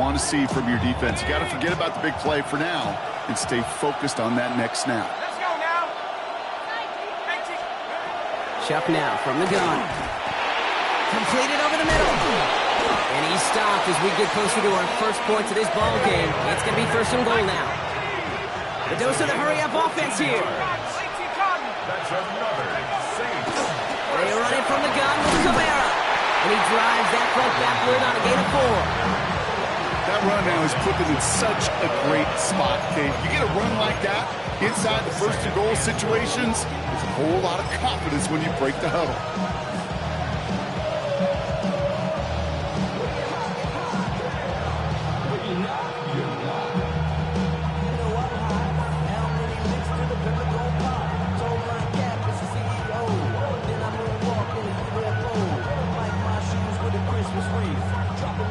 want to see from your defense. You got to forget about the big play for now and stay focused on that next snap. Let's go now. Chuck now from the gun. Completed over the middle. And he's stopped as we get closer to our first points of this ball game. It's going to be first and goal now. The dose of the hurry-up offense here. They run it from the gun with Kamara. And he drives that play backward on a gain of 4. That run now has put them in such a great spot, Kate. You get a run like that inside the first and goal situations, there's a whole lot of confidence when you break the huddle.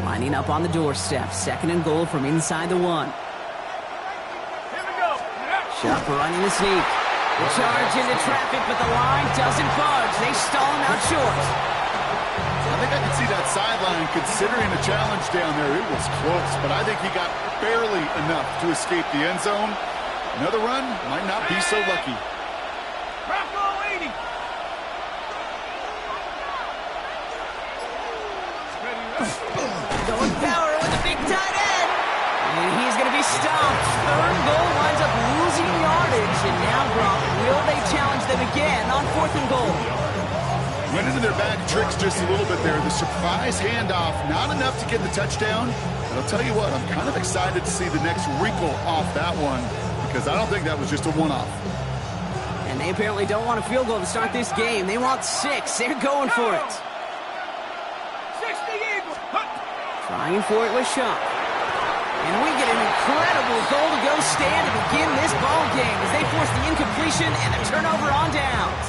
Lining up on the doorstep. Second and goal from inside the 1. Shuck running the sneak. The charge into traffic, but the line doesn't budge. They stall him out short. I think I can see that sideline considering the challenge down there. It was close, but I think he got barely enough to escape the end zone. Another run might not be so lucky. Going power with a big tight end. And he's going to be stopped. Third goal winds up losing yardage. And now, Brock, will they challenge them again on fourth and goal? Went into their bag of tricks just a little bit there. The surprise handoff, not enough to get the touchdown. But I'll tell you what, I'm kind of excited to see the next wrinkle off that one because I don't think that was just a one-off. And they apparently don't want a field goal to start this game. They want 6. They're going for it. Trying for it with Shuck. And we get an incredible goal-to-go stand to begin this ball game as they force the incompletion and the turnover on downs.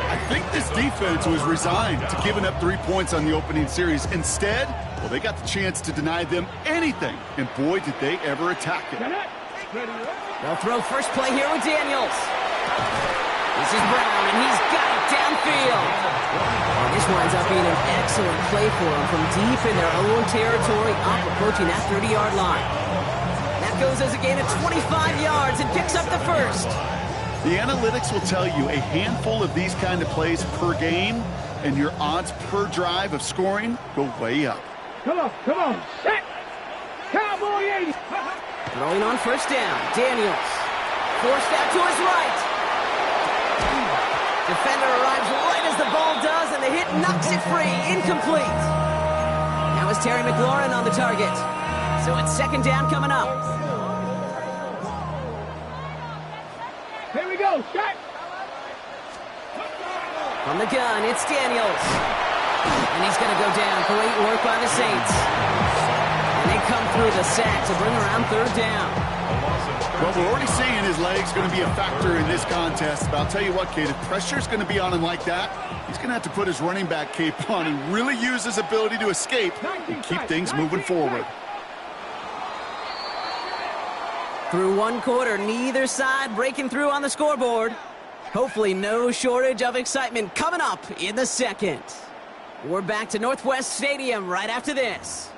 I think this defense was resigned to giving up 3 points on the opening series. Instead, well, they got the chance to deny them anything. And boy, did they ever attack it. They'll throw first play here with Daniels. This is Brown, and he's got it downfield. And this winds up being an excellent play for them from deep in their own territory, up approaching that 30-yard line. That goes as a gain of 25 yards and picks up the first. The analytics will tell you a handful of these kind of plays per game, and your odds per drive of scoring go way up. Come on, set! Cowboy 80! Throwing on first down, Daniels. Forced out to his right. Defender arrives right as the ball does, and the hit knocks it free. Incomplete. Now is Terry McLaurin on the target. So it's second down coming up. Here we go, shot! From the gun, it's Daniels. And he's going to go down. Great work by the Saints. And they come through the sack to bring around third down. Well, we're already seeing his legs going to be a factor in this contest. But I'll tell you what, Kate, if pressure's going to be on him like that, he's going to have to put his running back cape on and really use his ability to escape and keep things moving forward. Through one quarter, neither side breaking through on the scoreboard. Hopefully no shortage of excitement coming up in the second. We're back to Northwest Stadium right after this.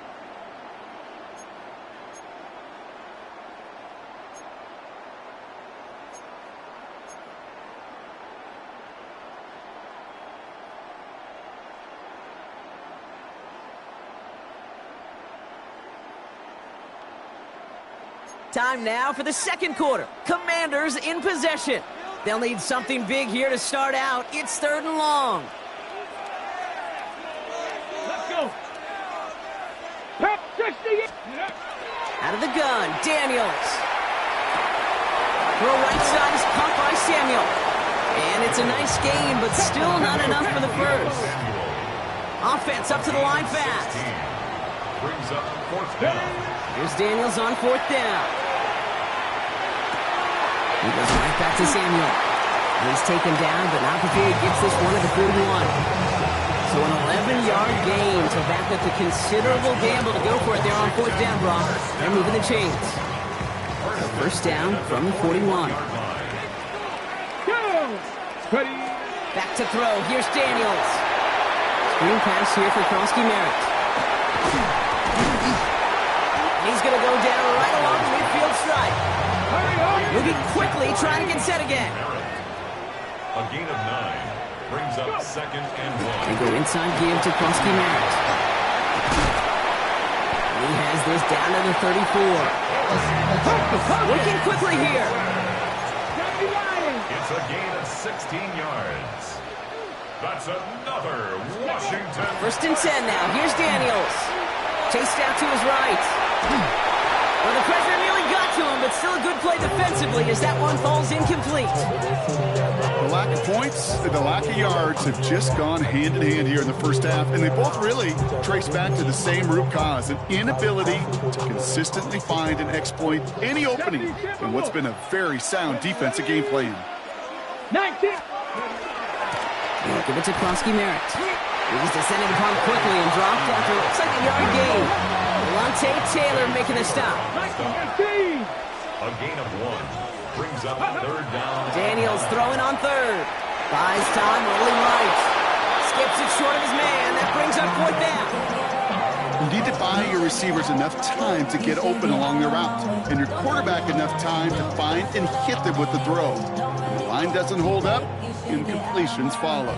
Time now for the second quarter. Commanders in possession. They'll need something big here to start out. It's third and long. Let's go! Pep 60! Out of the gun, Daniels. Throw right side is pumped by Samuel. And it's a nice gain, but still not enough for the first. Offense up to the line fast. Brings up fourth down. Here's Daniels on fourth down. He goes right back to Samuel. He's taken down, but not before he gets this one at the 41. So an 11-yard gain to back up the considerable gamble to go for it there on fourth down, Brock. They're moving the chains. So first down from the 41. Back to throw. Here's Daniels. Screen pass here for Krosky Merritt. quickly, trying to get set again. A gain of 9 brings up 2nd and 1. They go inside give to Krusky Merritt. He has this down to the 34. Working quickly here. It's a gain of 16 yards. That's another Washington. 1st and 10 now. Here's Daniels. Chased out to his right. Well, the pressure nearly got to him, but still a good play defensively as that one falls incomplete. The lack of points and the lack of yards have just gone hand in hand here in the first half, and they both really trace back to the same root cause, an inability to consistently find and exploit any opening in what's been a very sound defensive game plan. 19. They'll give it to Krusky Merritt. He's descended upon quickly and dropped after looks like a yard gain. Lante Taylor making the stop. 19. A gain of 1 brings up 3rd down. Daniels throwing on 3rd. Buys time, rolling right. Skips it short of his man. That brings up 4th down. You need to buy your receivers enough time to get open along their route, and your quarterback enough time to find and hit them with the throw. When the line doesn't hold up, incompletions follow.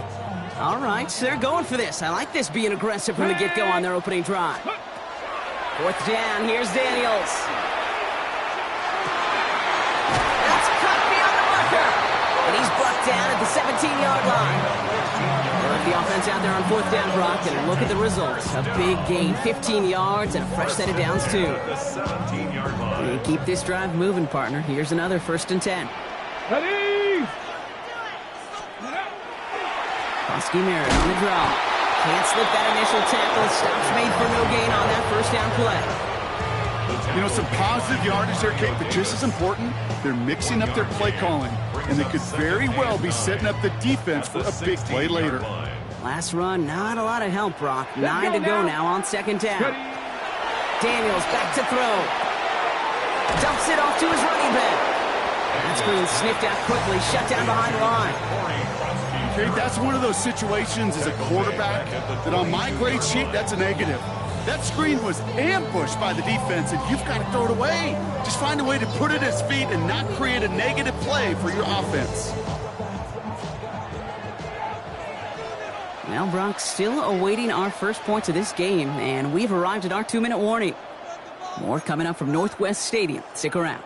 All right, so they're going for this. I like this being aggressive from the get-go on their opening drive. 4th down, here's Daniels. That's cut beyond the marker. And he's brought down at the 17-yard line. They let the offense out there on 4th down, Brock, and look at the results. A big gain, 15 yards, and a fresh set of downs, too. The 17-yard line. They keep this drive moving, partner. Here's another 1st and 10. Ready. Krusky Merritt on the draw. Can't slip that initial tackle. Stops made for no gain on that 1st down play. You know, some positive yardage there, Kate, but just as important, they're mixing up their play calling, and they could very well be setting up the defense for a big play later. Last run, not a lot of help, Brock. 9 to go now on 2nd down. Daniels back to throw. Dumps it off to his running back. That screen sniffed out quickly, shut down behind the line. Okay, that's one of those situations as a quarterback that on my grade sheet, that's a negative. That screen was ambushed by the defense, and you've got to throw it away. Just find a way to put it at his feet and not create a negative play for your offense. Now, Brock, still awaiting our first points of this game, and we've arrived at our 2-minute warning. More coming up from Northwest Stadium. Stick around.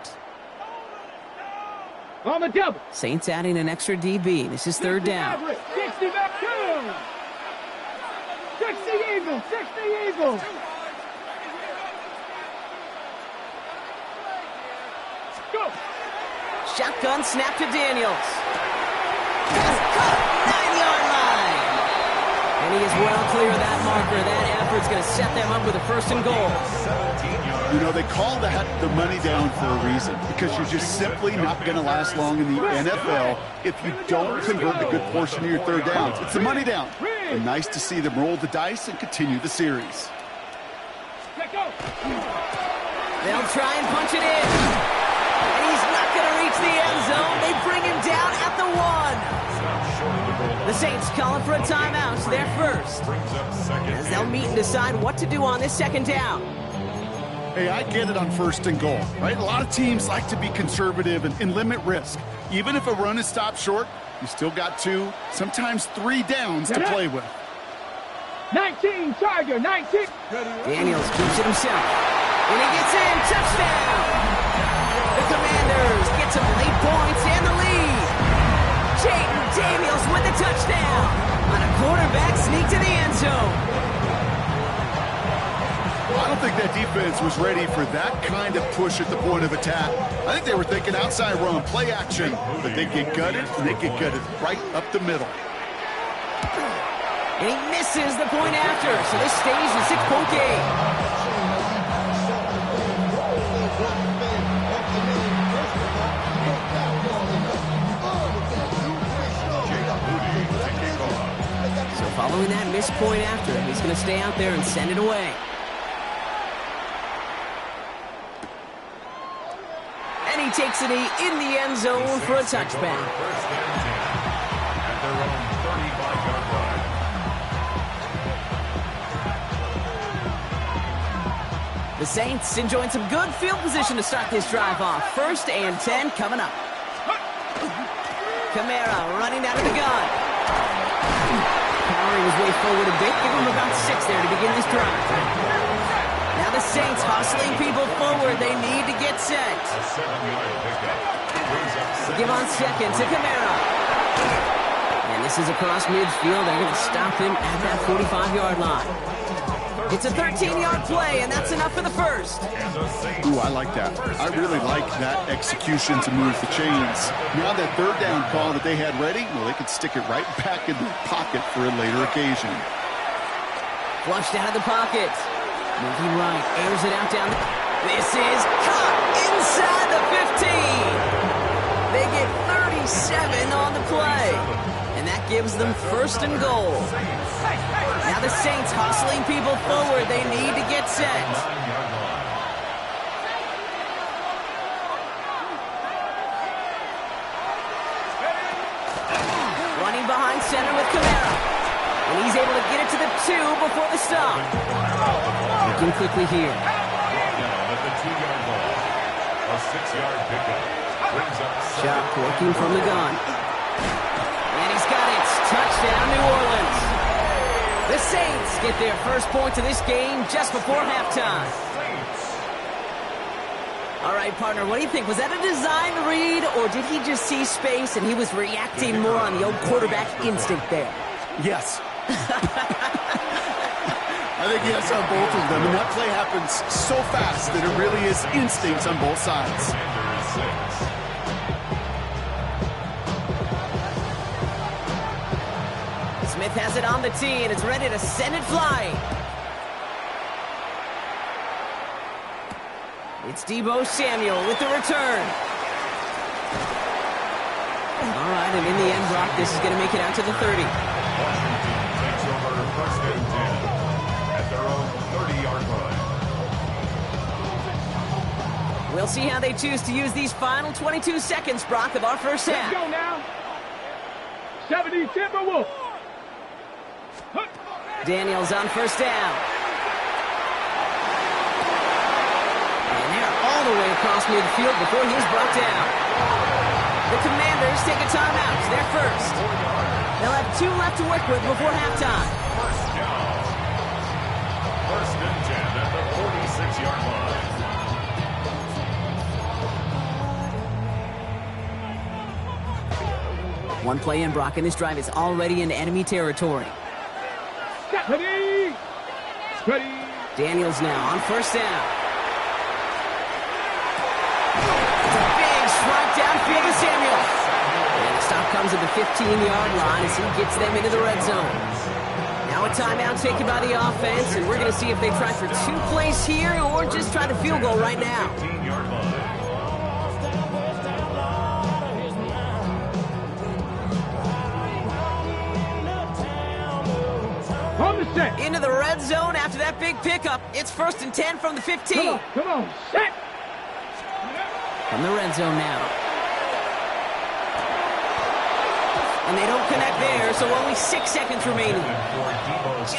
On the double. Saints adding an extra DB. This is 3rd down. 60 back 2. 60 Eagles. 60 Eagles. Go. Shotgun snap to Daniels. Pass cut. 9-yard line. And he is well clear of that marker. That effort's going to set them up with a 1st and goal. You know, they call that the money down for a reason, because you're just simply not going to last long in the NFL if you don't convert a good portion of your 3rd downs. It's the money down. And nice to see them roll the dice and continue the series. They'll try and punch it in. And he's not going to reach the end zone. They bring him down at the 1. The Saints calling for a timeout. They're first. As they'll meet and decide what to do on this 2nd down. Hey, I get it on 1st and goal, right? A lot of teams like to be conservative and limit risk. Even if a run is stopped short, you still got 2, sometimes 3 downs to play with. 19, Charger, 19. Daniels keeps it himself. And he gets in. Touchdown! The Commanders get some late points and the lead. Jayden Daniels with the touchdown on a quarterback sneak to the end zone. I don't think that defense was ready for that kind of push at the point of attack. I think they were thinking outside run, play action, but they get gutted, and they get gutted right up the middle. And he misses the point after, so this stays a 6-point game. So following that missed point after, he's going to stay out there and send it away. And he takes it in the end zone for a touchback. At their own 35-yard line. The Saints enjoying some good field position to start this drive off. 1st and 10 coming up. Kamara running down to the gun. Powering his way forward a bit. Give him about 6 there to begin this drive. Now the Saints hustling people forward. They need to get set. Give on second to Kamara. And this is across midfield. They're going to stop him at that 45-yard line. It's a 13-yard play, and that's enough for the first. Ooh, I like that. I really like that execution to move the chains. Now that third down call that they had ready, well, they could stick it right back in their pocket for a later occasion. Flushed out of the pocket. Moving right, airs it out down. This is caught inside the 15. They get 37 on the play. And that gives them first and goal. Now the Saints hustling people forward. They need to get set. Running behind center with Kamara. And he's able to get it to the 2 before the stop. Looking quickly here. At the 2-yard line. A 6-yard pickup. Brings up Chuck working from the gun. And he's got it. Touchdown, New Orleans. The Saints get their first point of this game just before halftime. All right, partner, what do you think? Was that a design read, or did he just see space and he was reacting more on the old quarterback instinct there? Yes. I think yes on both of them, and that play happens so fast that it really is instincts on both sides. Smith has it on the tee, and it's ready to send it flying. It's Deebo Samuel with the return. All right, and in the end, Brock, this is going to make it out to the 30. Washington takes over first and 10 at their own 30-yard line. We'll see how they choose to use these final 22 seconds, Brock, of our first half. Let's go now. 70 Timberwolves. Daniels on first down. And they're all the way across midfield before he's brought down. The Commanders take a timeout. They're first. They'll have 2 left to work with before halftime. First down. First and 10 at the 46-yard line. One play in, Brock, and this drive is already into enemy territory. Ready. Ready. Daniels now on first down. It's a big swipe downfield to Samuel. And the stop comes at the 15-yard line as he gets them into the red zone. Now a timeout taken by the offense, and we're going to see if they try for 2 plays here or just try the field goal right now. 15-yard line. On the set. Into the red zone after that big pickup. It's first and 10 from the 15. Come on. Set. From the red zone now. And they don't connect there, so only 6 seconds remaining.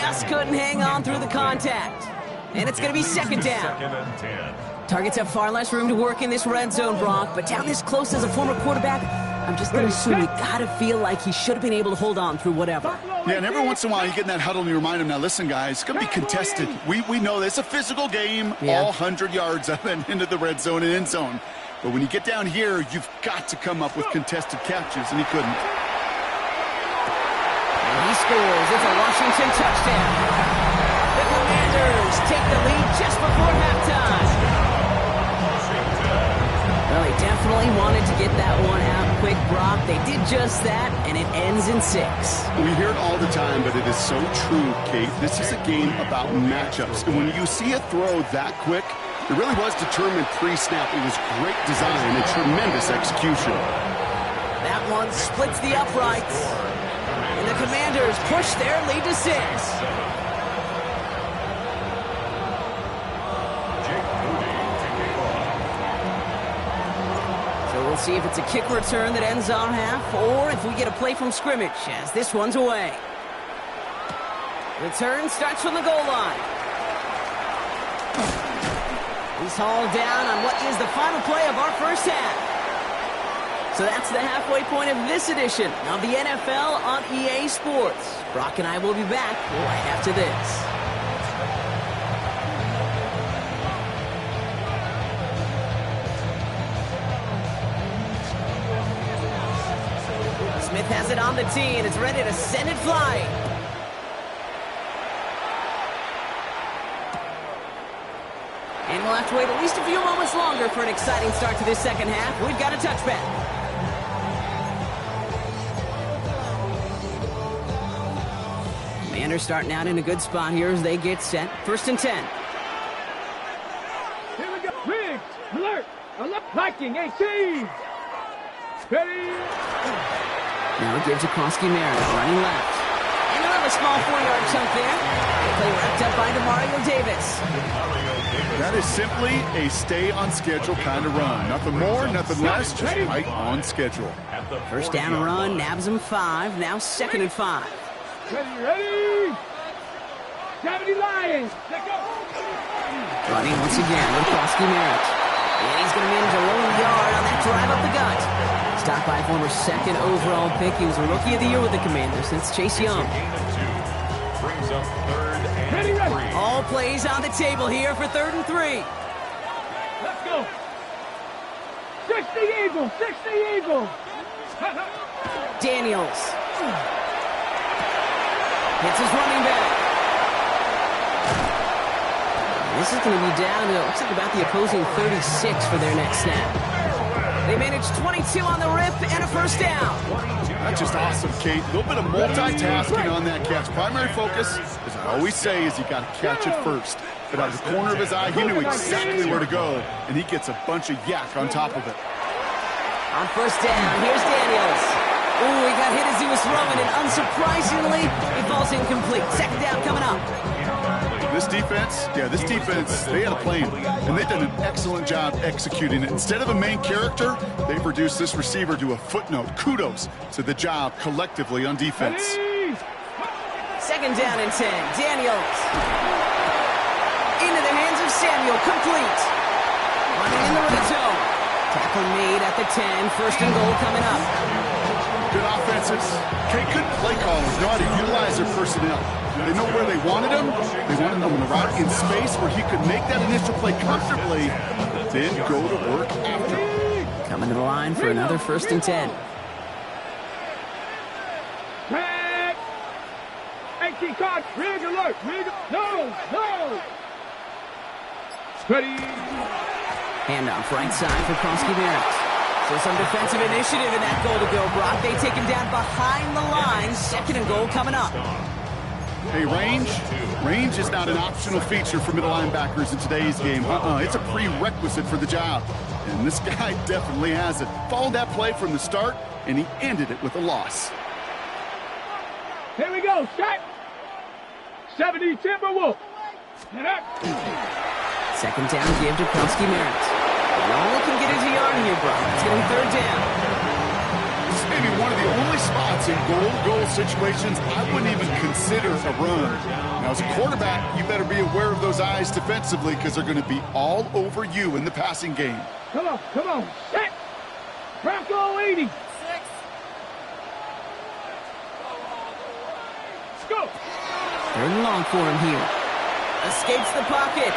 Just couldn't hang on through the contact. And it's going to be second down. Second and 10. Targets have far less room to work in this red zone, Brock, but down this close as a former quarterback, I'm just going to assume you got to feel like he should have been able to hold on through whatever. Yeah, and every once in a while you get in that huddle and you remind him, now listen, guys, it's going to be contested. We know this. It's a physical game, Yeah. all 100 yards up and into the red zone and end zone. But when you get down here, you've got to come up with contested catches, and he couldn't. And he scores. It's a Washington touchdown. The Commanders take the lead just before halftime. Well, they definitely wanted to get that one out quick, Brock. They did just that, and it ends in 6. We hear it all the time, but it is so true, Kate. This is a game about matchups. And when you see a throw that quick, it really was determined pre-snap. It was great design and tremendous execution. That one splits the uprights. And the Commanders push their lead to 6. So we'll see if it's a kick return that ends on half, or if we get a play from scrimmage as this one's away. Return starts from the goal line. He's hauled down on what is the final play of our first half. So that's the halfway point of this edition of the NFL on EA Sports. Brock and I will be back right after this. Smith has it on the tee, and it's ready to send it flying. And we'll have to wait at least a few moments longer for an exciting start to this second half. We've got a touchback. Commanders starting out in a good spot here as they get set. 1st and 10. Here we go. Riggs, alert, alert, Viking, 18. Ready. Now it gives to Koski Merritt, running left. And another small 4-yard chunk there. Play wrapped up by DeMario Davis. That is simply a stay-on-schedule kind of run. Nothing more, nothing less, just right on schedule. First down run, nabs him 5, now 2nd and 5. Ready. 70 Lions. Let's go. Running once again with Koski Merritt. And he's going to manage a low yard on that drive up the gut. Stopped by former 2nd overall pick. He was a Rookie of the Year with the Commanders since Chase Young. Brings up 3rd and 3. All plays on the table here for 3rd and 3. Let's go. 60 Eagles, 60 Eagles. Daniels. Hits his running back. This is going to be down to, looks like about the opposing 36 for their next snap. They managed 22 on the rip and a first down. That's just awesome, Kate. A little bit of multitasking on that catch. Primary focus, as I always say, is you got to catch it first. But out of the corner of his eye, he knew exactly where to go, and he gets a bunch of yak on top of it. On first down, here's Daniels. Ooh, he got hit as he was throwing, and unsurprisingly, he falls incomplete. 2nd down coming up. This defense, they had a plan, and they've done an excellent job executing it. Instead of a main character, they've reduced this receiver to a footnote. Kudos to the job collectively on defense. 2nd down and 10. Daniels. Into the hands of Samuel, complete. Running in the red zone. Tackle made at the 10. 1st and goal coming up. Good offenses. Good play callers know how to utilize their personnel. They know where they wanted him. They wanted him on the route in space where he could make that initial play comfortably, then go to work after. Coming to the line for another 1st and 10. Red. 18 card. Rig alert. Rig. No. Ready. Handoff right side for Koski Merritt. So some defensive initiative in that goal to go, Brock. They take him down behind the line. 2nd and goal coming up. Hey, range is not an optional feature for middle linebackers in today's game. It's a prerequisite for the job. And this guy definitely has it. Followed that play from the start, and he ended it with a loss. Here we go. Shot. 70 Timberwolf. 2nd down, give to Koski Merritt. Nola can get his yard here, Brock. It's going to be 3rd down. This may be one of the only spots in goal situations I wouldn't even consider a run. Now, as a quarterback, you better be aware of those eyes defensively because they're going to be all over you in the passing game. Come on. Set. Bronco 80. Let's go. 3rd and long for him here. Escapes the pocket.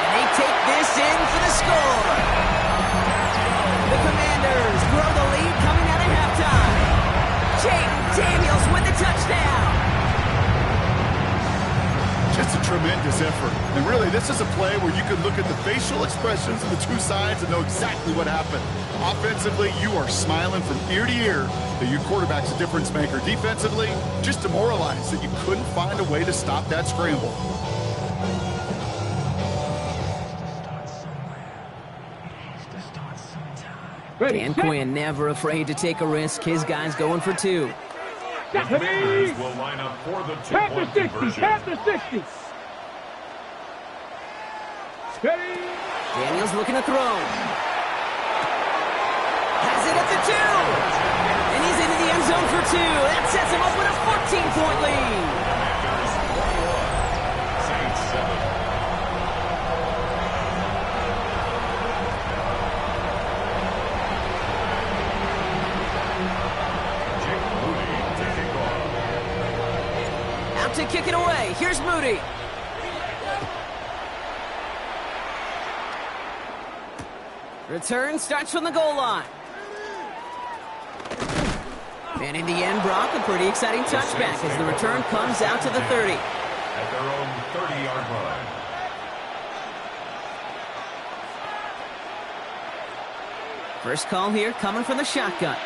And they take this in for the score. The Commanders grow the lead coming out of halftime. Jayden Daniels with the touchdown. Just a tremendous effort. And really, this is a play where you can look at the facial expressions of the two sides and know exactly what happened. Offensively, you are smiling from ear to ear that your quarterback's a difference maker. Defensively, just demoralized that you couldn't find a way to stop that scramble. Dan Quinn never afraid to take a risk. His guys going for 2. The Commanders will line up for the two-point conversion. Half the 60. Ready. Daniels looking to throw. Has it at the 2. And he's into the end zone for 2. That sets him up with a 14-point lead. Saints 7. to kick it away. Here's Moody. Return starts from the goal line. And in the end, Brock, a pretty exciting touchback as the return comes out to the 30. At their own 30-yard line. First call here coming from the shotgun.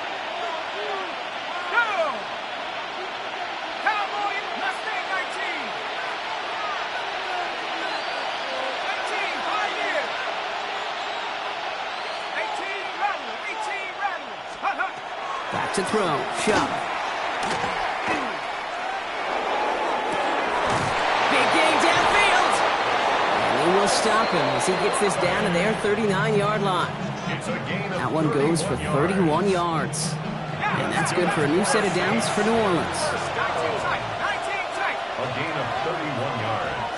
Back to throw. Shot. Big gain downfield. And they will stop him as he gets this down to their 39-yard line. That one goes for 31 yards. And that's good for a new set of downs for New Orleans. A gain of 31 yards.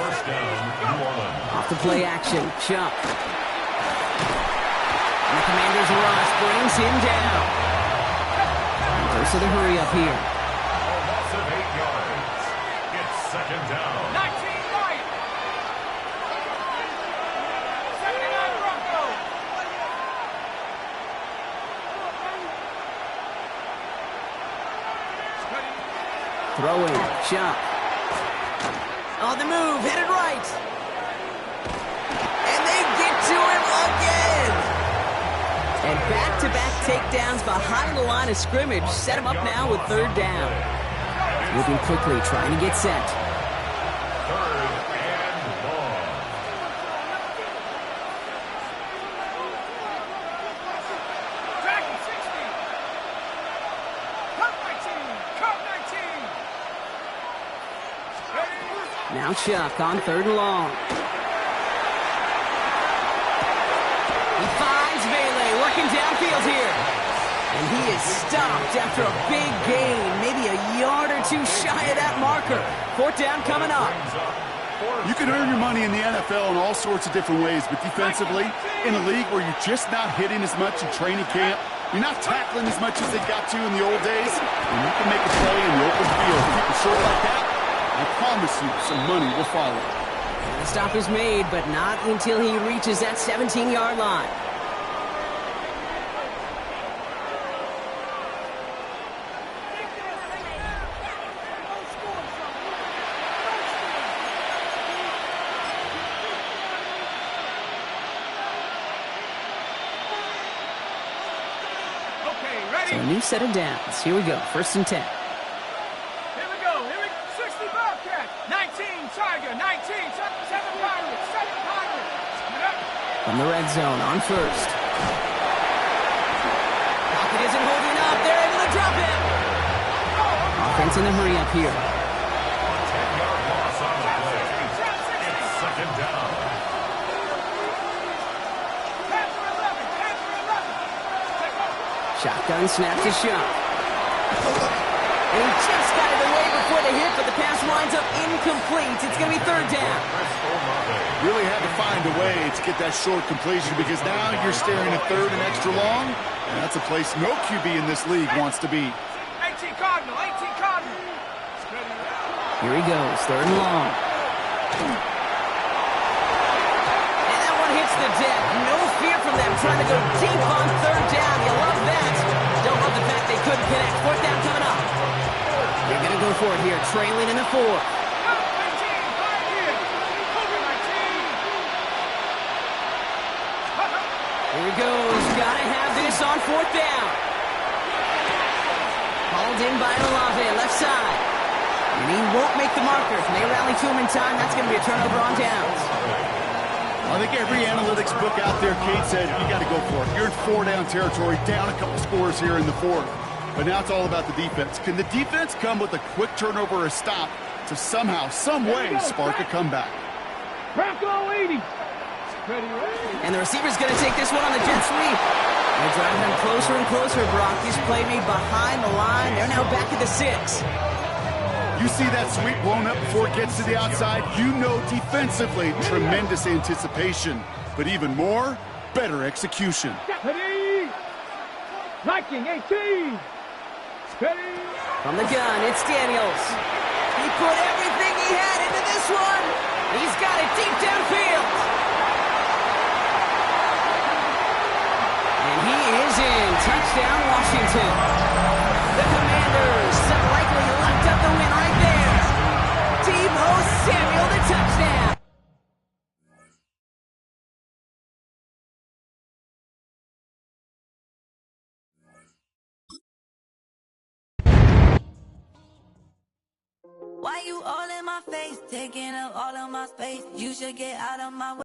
First down, New Orleans. Off the play action. Chuck. And the Commander's rush brings him down. Goes to the hurry up here. A loss of 8 yards. It's second down. 19 right. 79 Broncos. Throwing. Chuck. On the move. Headed right. And they get to him again. And back-to-back takedowns behind the line of scrimmage set him up now with third down. Moving quickly, trying to get set. Third and long. Dragon 60. Cut 19. Cut 19. Now Chuck on third and long. He finds Vele working downfield here. And he is stopped after a big gain, maybe a yard or two shy of that marker. Fourth down coming up. You can earn your money in the NFL in all sorts of different ways, but defensively, in a league where you're just not hitting as much in training camp, you're not tackling as much as they got to in the old days, and you can make a play in the open field. Keep it short like that, I promise you some money will follow. And the stop is made, but not until he reaches that 17-yard line. So a new set of downs. Here we go. First and 10. Here we go. 60 Bobcat. 19 Tiger. 19. 7 Pirates. 7 Pirates. From the red zone on first. Pocket isn't holding up. They're able to drop him. Offense in a hurry up here. 10-yard loss on the play. It's second down. Shotgun snap to Shuck. And he just got it away before the hit, but the pass winds up incomplete. It's going to be third down. Really had to find a way to get that short completion because now you're staring at third and extra long, and that's a place no QB in this league wants to be. 18 Cardinal. 18 Cardinal. Here he goes, third and long. And that one hits the deck. No fear from them trying to go deep on third down. You love that. Don't love the fact they couldn't connect. Fourth down coming up. They're going to go for it here, trailing in the fourth. Here he goes. Got to have this on fourth down. Hauled in by Olave, left side. And he won't make the marker. If they rally to him in time, that's going to be a turnover on downs. I think every analytics book out there, Kate said, you got to go for it. You're in four-down territory, down a couple scores here in the fourth. But now it's all about the defense. Can the defense come with a quick turnover or a stop to somehow, some way, spark a comeback? Bronco 80. And the receiver's going to take this one on the jet sweep. They're driving them closer and closer, Brock. This play made behind the line. They're now back at the 6. You see that sweep blown up before it gets to the outside, you know defensively, tremendous anticipation. But even more, better execution. Ready. Viking 18. Ready. From the gun, it's Daniels. He put everything he had into this one. He's got it deep downfield. And he is in. Touchdown, Washington. The Commanders have likely locked up the win right there. Deebo Samuel, the touchdown. Why you all in my face, taking up all of my space? You should get out of my way.